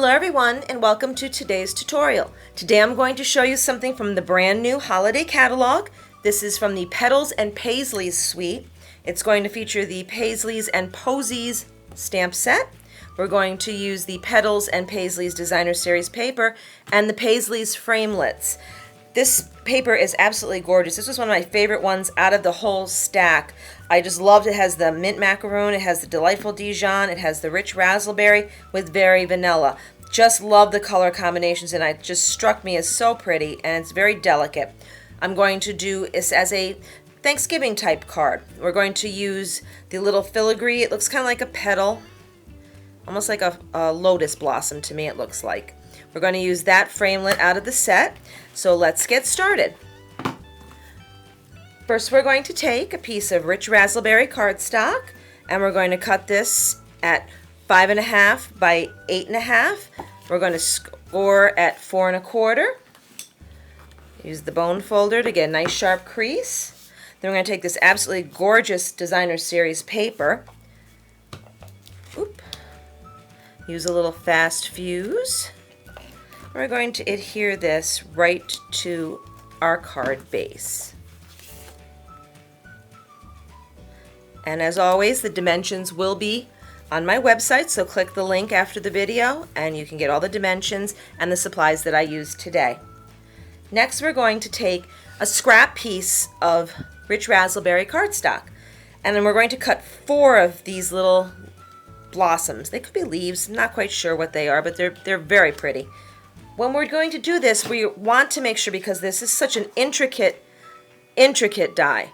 Hello everyone and welcome to today's tutorial. Today I'm going to show you something from the brand new holiday catalog. This is from the Petals and Paisleys suite. It's going to feature the Paisleys and Posies stamp set. We're going to use the Petals and Paisleys Designer Series paper and the Paisleys framelits. This paper is absolutely gorgeous. This was one of my favorite ones out of the whole stack. I just loved it. It has the mint macaroon, it has the delightful Dijon, it has the rich raspberry with very vanilla. Just love the color combinations and it just struck me as so pretty and it's very delicate. I'm going to do this as a Thanksgiving type card. We're going to use the little filigree. It looks kind of like a petal, almost like a lotus blossom to me it looks like. We're going to use that framelit out of the set. So let's get started. First we're going to take a piece of rich raspberry cardstock and we're going to cut this at 5.5 by 8.5. We're going to score at 4 1/4. Use the bone folder to get a nice sharp crease. Then we're going to take this absolutely gorgeous Designer Series paper. Use a little fast fuse. We're going to adhere this right to our card base. And as always, the dimensions will be on my website, so click the link after the video and you can get all the dimensions and the supplies that I used today. Next, we're going to take a scrap piece of rich raspberry cardstock and then we're going to cut 4 of these little blossoms. They could be leaves, I'm not quite sure what they are, but they're very pretty. When we're going to do this, we want to make sure, because this is such an intricate die.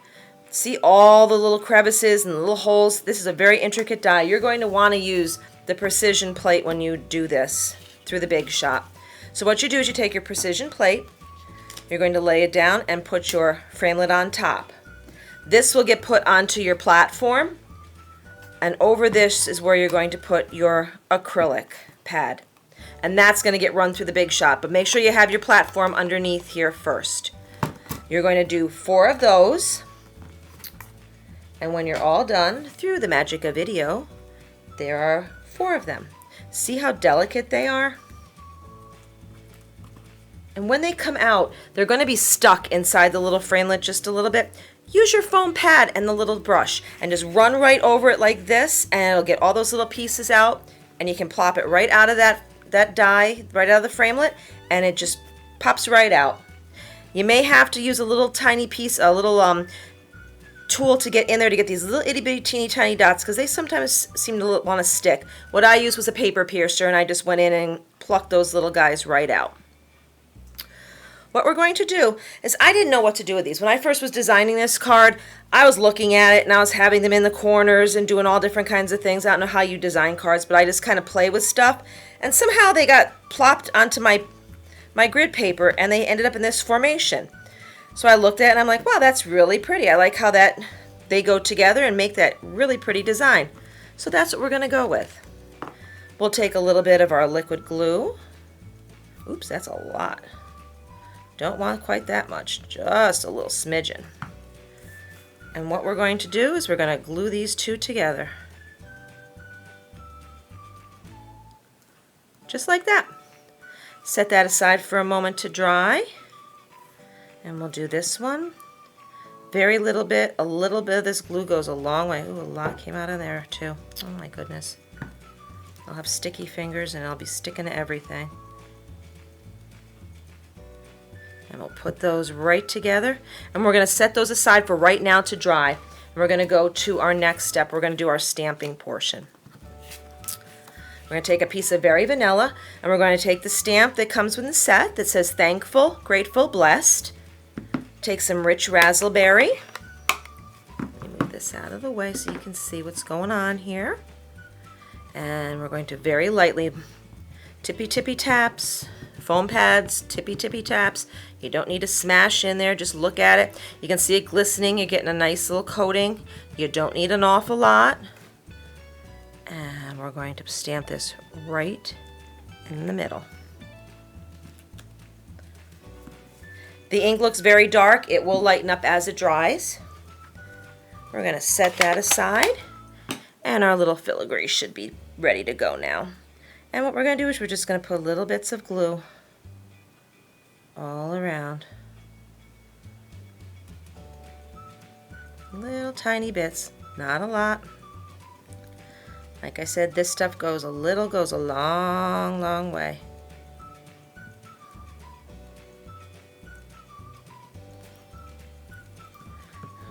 See all the little crevices and the little holes? This is a very intricate die. You're going to want to use the precision plate when you do this through the Big Shot. So what you do is you take your precision plate, you're going to lay it down and put your framelit on top. This will get put onto your platform, and over this is where you're going to put your acrylic pad. And that's going to get run through the Big Shot, but make sure you have your platform underneath here first. You're going to do 4 of those, and when you're all done, through the magic of video, there are 4 of them. See how delicate they are? And when they come out, they're going to be stuck inside the little framelit just a little bit. Use your foam pad and the little brush and just run right over it like this, and it'll get all those little pieces out, and you can plop it right out of that die, right out of the framelit, and it just pops right out. You may have to use a little tiny piece, a little tool to get in there to get these little itty bitty teeny tiny dots, because they sometimes seem to want to stick. What I used was a paper piercer and I just went in and plucked those little guys right out. What we're going to do is, I didn't know what to do with these. When I first was designing this card, I was looking at it and I was having them in the corners and doing all different kinds of things. I don't know how you design cards, but I just kind of play with stuff. And somehow they got plopped onto my grid paper and they ended up in this formation. So I looked at it and I'm like, wow, that's really pretty. I like how they go together and make that really pretty design. So that's what we're going to go with. We'll take a little bit of our liquid glue. Oops, that's a lot. Don't want quite that much, just a little smidgen. And what we're going to do is we're going to glue these 2 together. Just like that. Set that aside for a moment to dry. And we'll do this one. Very little bit, a little bit of this glue goes a long way. Ooh, a lot came out of there too. Oh my goodness. I'll have sticky fingers and I'll be sticking to everything. And we'll put those right together. And we're going to set those aside for right now to dry. And we're going to go to our next step. We're going to do our stamping portion. We're going to take a piece of Very Vanilla, and we're going to take the stamp that comes with the set that says Thankful, Grateful, Blessed. Take some rich raspberry. Let me move this out of the way so you can see what's going on here. And we're going to very lightly tippy taps, foam pads, tippy taps. You don't need to smash in there, just look at it. You can see it glistening, you're getting a nice little coating. You don't need an awful lot. And we're going to stamp this right in the middle. The ink looks very dark. It will lighten up as it dries. We're going to set that aside, and our little filigree should be ready to go now. And what we're going to do is we're just going to put little bits of glue all around. Little tiny bits, not a lot. Like I said, this stuff goes a long, long way.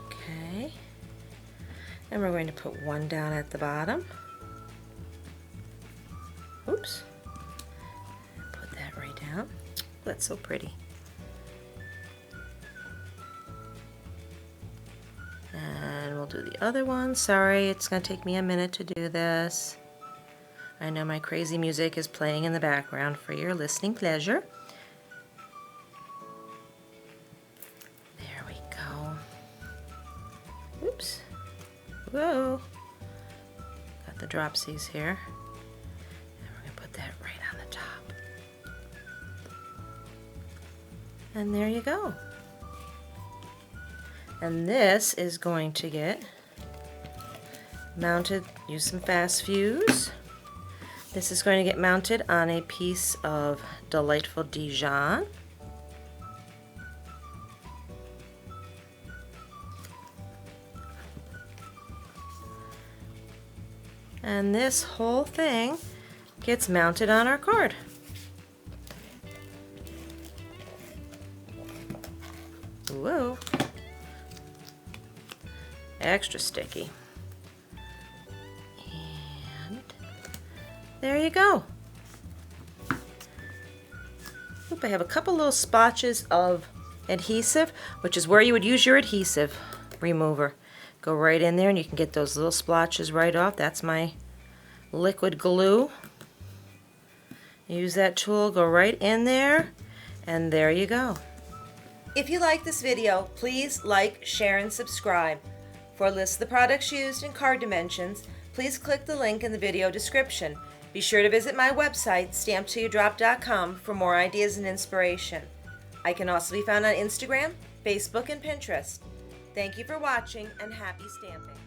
Okay. And we're going to put one down at the bottom. Oops. Put that right down. That's so pretty. And we'll do the other one. Sorry, it's going to take me a minute to do this. I know my crazy music is playing in the background for your listening pleasure. There we go. Oops. Whoa. Got the dropsies here. And we're going to put that right on the top. And there you go. And this is going to get mounted, use some fast fuse. This is going to get mounted on a piece of Delightful Dijon. And this whole thing gets mounted on our card. Whoa. Extra sticky. And there you go. Oop, I have a couple little spotches of adhesive, which is where you would use your adhesive remover. Go right in there and you can get those little splotches right off. That's my liquid glue. Use that tool, go right in there, and there you go. If you like this video, please like, share, and subscribe. For a list of the products used and card dimensions, please click the link in the video description. Be sure to visit my website, stamptillyoudrop.com, for more ideas and inspiration. I can also be found on Instagram, Facebook, and Pinterest. Thank you for watching, and happy stamping.